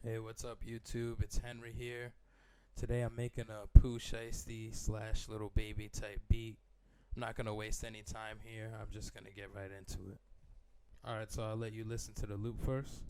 Hey, what's up YouTube? It's Henri here. Today I'm making a Pooh Shiesty / little baby type beat. I'm not going to waste any time here. I'm just going to get right into it. Alright, so I'll let you listen to the loop first.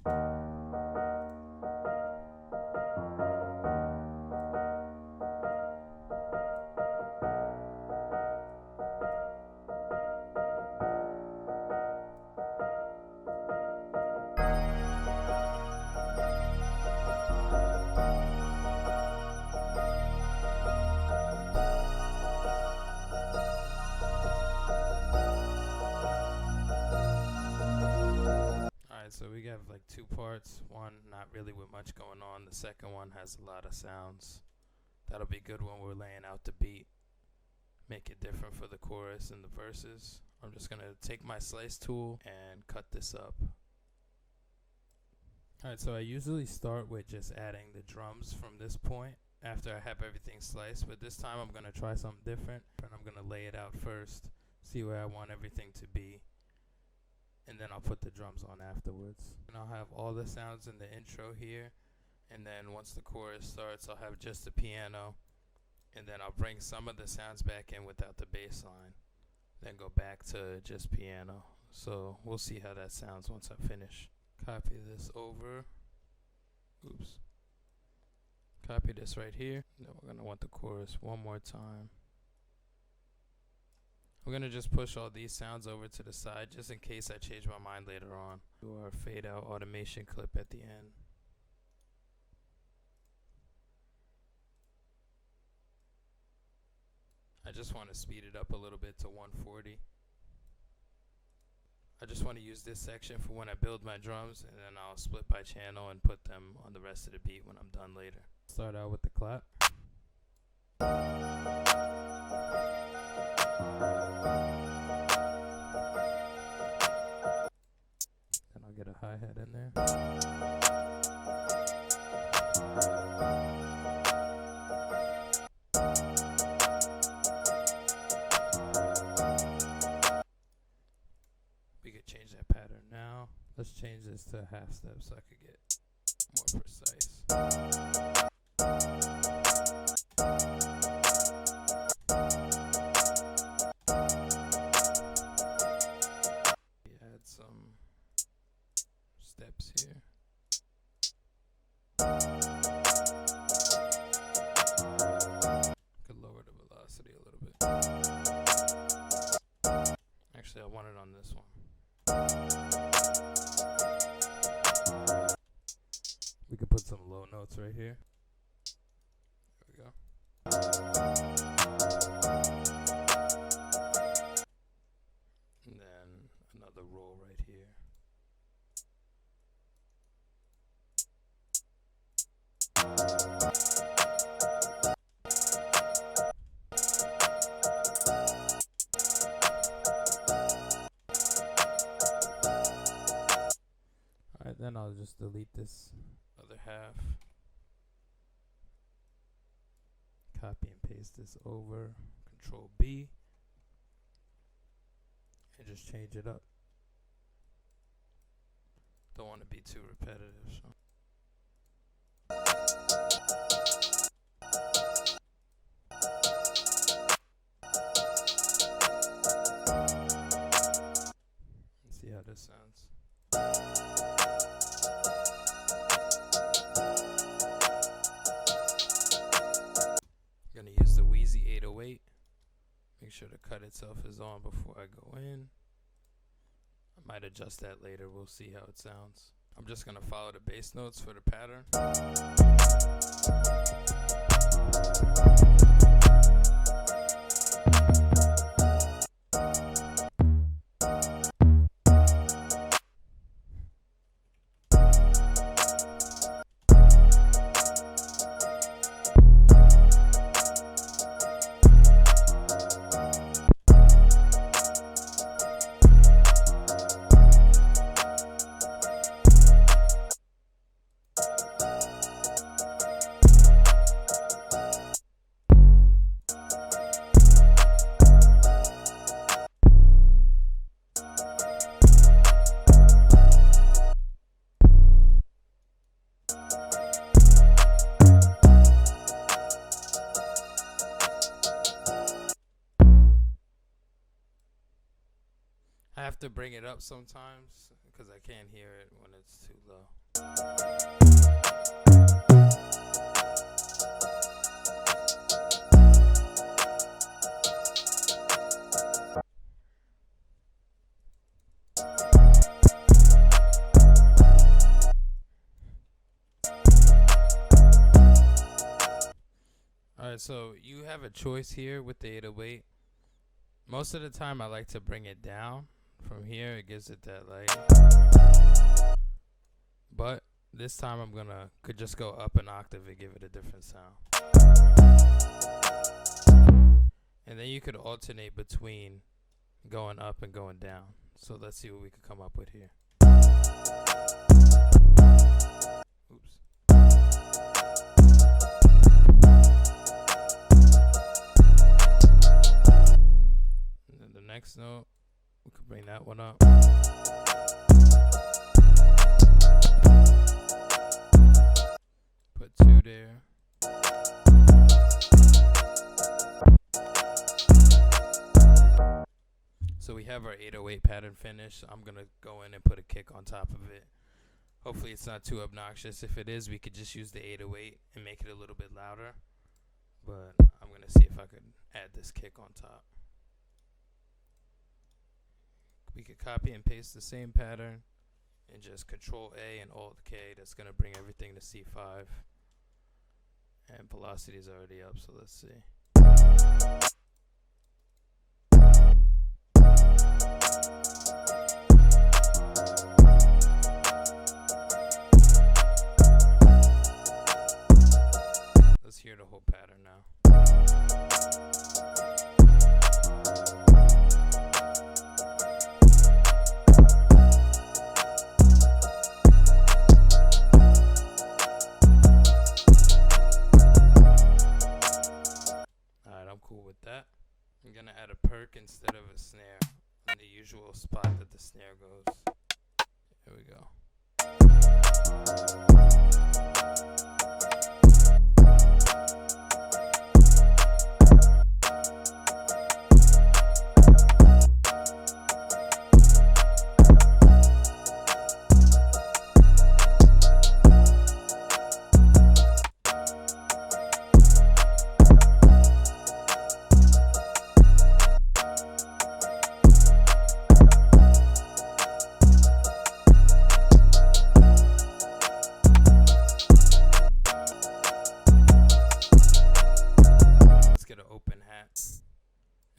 So we have like two parts. One not really with much going on. The second one has a lot of sounds. That'll be good when we're laying out the beat. Make it different for the chorus and the verses. I'm just going to take my slice tool and cut this up. Alright, so I usually start with just adding the drums from this point after I have everything sliced. But this time I'm going to try something different. And I'm going to lay it out first. See where I want everything to be. And then I'll put the drums on afterwards. And I'll have all the sounds in the intro here. And then once the chorus starts, I'll have just the piano. And then I'll bring some of the sounds back in without the bass line. Then go back to just piano. So we'll see how that sounds once I finish. Copy this over. Oops. Copy this right here. Then we're going to want the chorus one more time. We're going to just push all these sounds over to the side just in case I change my mind later on. Do our fade out automation clip at the end. I just want to speed it up a little bit to 140. I just want to use this section for when I build my drums, and then I'll split by channel and put them on the rest of the beat when I'm done later. Start out with the clap. Then I'll get a hi-hat in there. We could change that pattern now. Let's change this to half step so I could get more precise. Steps here. Could lower the velocity a little bit. Actually, I want it on this one. We could put some low notes right here. There we go. And then another roll right here. Alright, then I'll just delete this other half. Copy and paste this over. Control B. And just change it up. Don't want to be too repetitive, so. Let's see how this sounds. I'm going to use the Wheezy 808. Make sure the cut itself is on before I go in. I might adjust that later. We'll see how it sounds. I'm just going to follow the bass notes for the pattern. I have to bring it up sometimes because I can't hear it when it's too low. Alright, so you have a choice here with the 808. Most of the time I like to bring it down. From here it gives it that light. But this time I'm could just go up an octave and give it a different sound. And then you could alternate between going up and going down. So let's see what we could come up with here. Oops. And then the next note, we could bring that one up. Put 2 there. So we have our 808 pattern finished. I'm going to go in and put a kick on top of it. Hopefully it's not too obnoxious. If it is, we could just use the 808 and make it a little bit louder. But I'm going to see if I could add this kick on top. We could copy and paste the same pattern and just Control A and Alt K. That's going to bring everything to C5. And velocity is already up, so let's see. Let's hear the whole pattern now. Cool with that. I'm gonna add a perk instead of a snare in the usual spot that the snare goes. Here we go.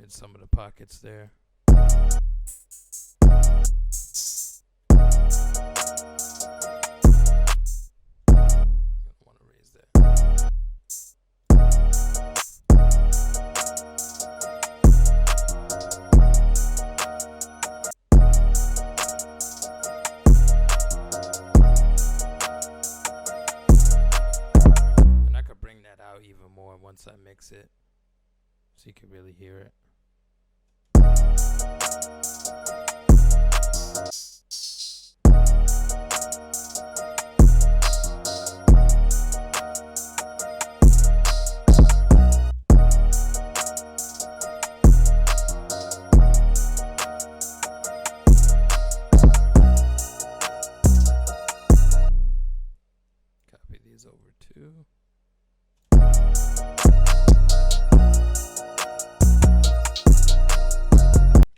Some of the pockets there. I want to raise that. And I could bring that out even more once I mix it, so you can really hear it. Copy these over too.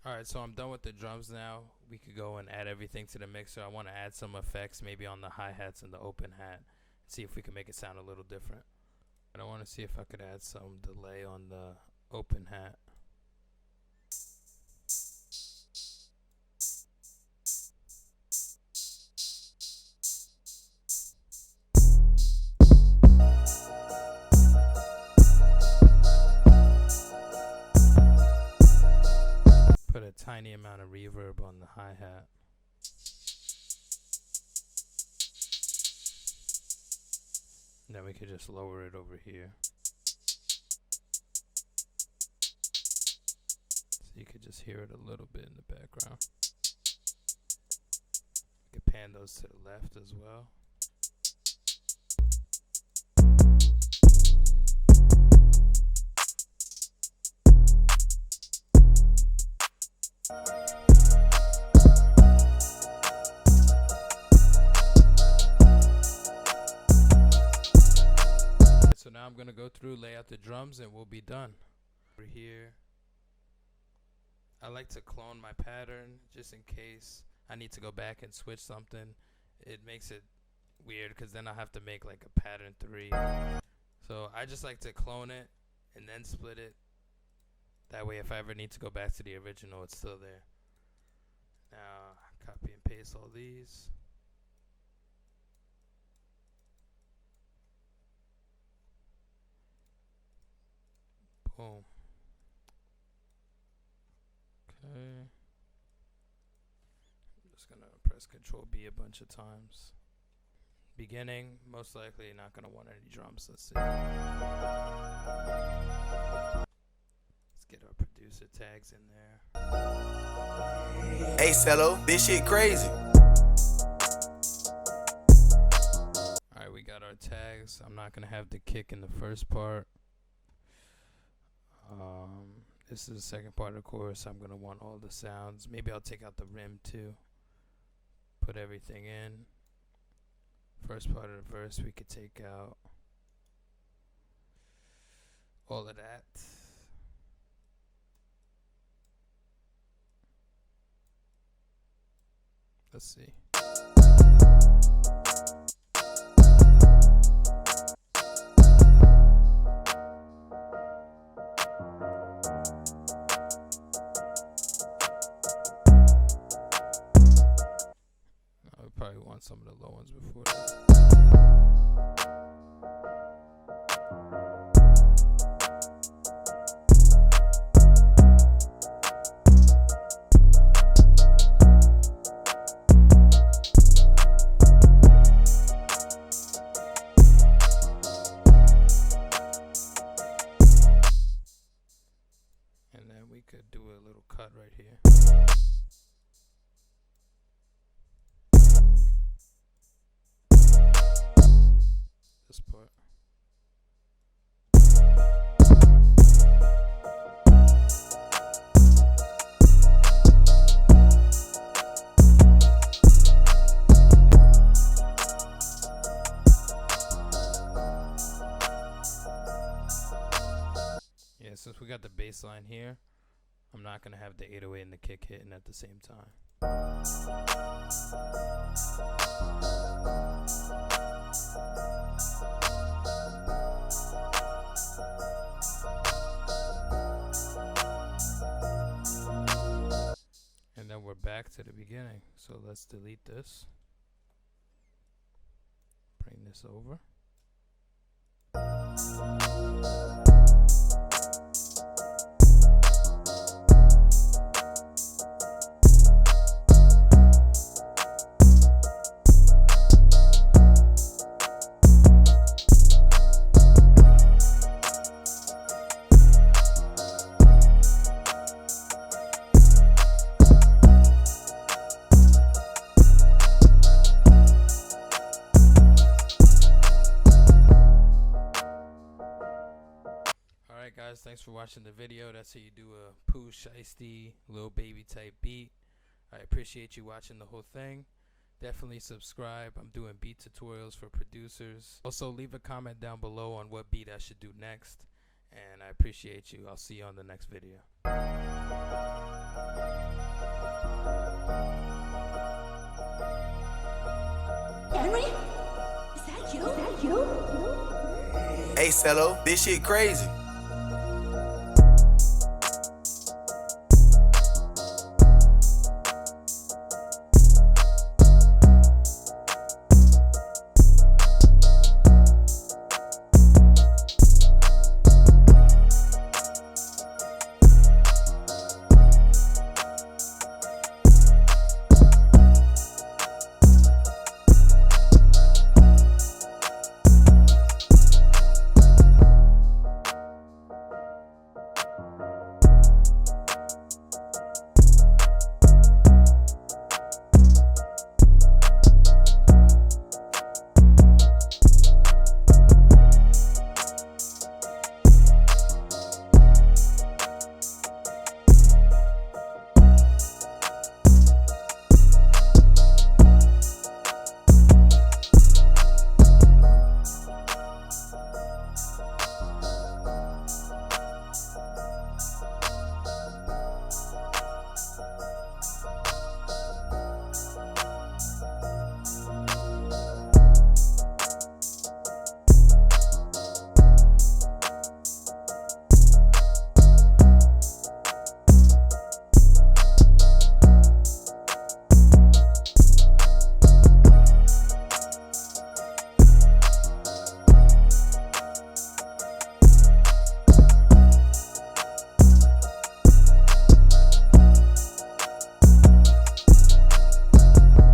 Alright, so I'm done with the drums now. We could go and add everything to the mixer. I want to add some effects maybe on the hi-hats and the open hat. See if we can make it sound a little different. And I want to see if I could add some delay on the open hat. Put a tiny amount of reverb on the hi-hat. And then we could just lower it over here. So you could just hear it a little bit in the background. We could pan those to the left as well. now I'm gonna go through, lay out the drums, and we'll be done. Over here, I like to clone my pattern just in case I need to go back and switch something. It makes it weird because then I'll have to make like a pattern 3. So I just like to clone it and then split it. That way if I ever need to go back to the original, it's still there. Now copy and paste all these. Boom. Okay. I'm just gonna press Control B a bunch of times. Beginning, most likely not gonna want any drums. Let's see. Let's get our producer tags in there. Hey, Cello, this shit crazy. Alright, we got our tags. I'm not gonna have the kick in the first part. This is the second part of the chorus. I'm gonna want all the sounds. Maybe I'll take out the rim too. Put everything in. First part of the verse, we could take out all of that. Let's see. I would probably want some of the low ones before that. And then we could do a little cut right here. This part. Yeah, since we got the bass line here, I'm not gonna have the 808 and the kick hitting at the same time. And then we're back to the beginning. So let's delete this. Bring this over. Alright guys, thanks for watching the video. That's how you do a Pooh Shiesty Lil Baby type beat. I appreciate you watching the whole thing. Definitely subscribe. I'm doing beat tutorials for producers. Also leave a comment down below on what beat I should do next. And I appreciate you. I'll see you on the next video. Henri? Is that you? Hey, Cello, this shit crazy.